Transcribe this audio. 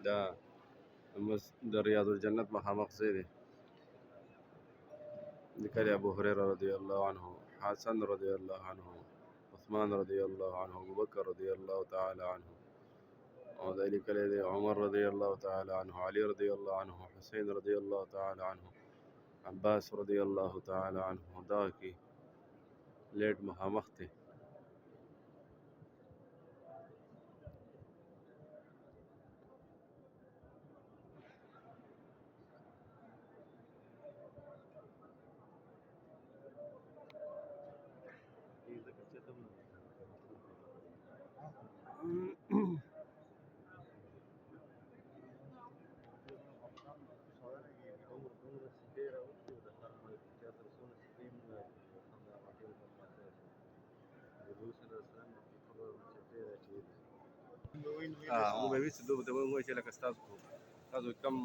دا د ریاض الجنت مخامخ ځای دی. لیکلی ابو هريره رضی الله عنه، حسن رضی الله عنه، عثمان رضی الله عنه، ابوبکر رضی الله تعالی عنه، او دا لیکلی دی عمر رضی الله تعالی عنه، علي رضی الله عنه، حسین رضی الله تعالی عنه، عباس رضی الله تعالی عنه. دا کې لیټ مخامخ دی. مو به ویسته دوی ته وایي چې لکه ستاسو کم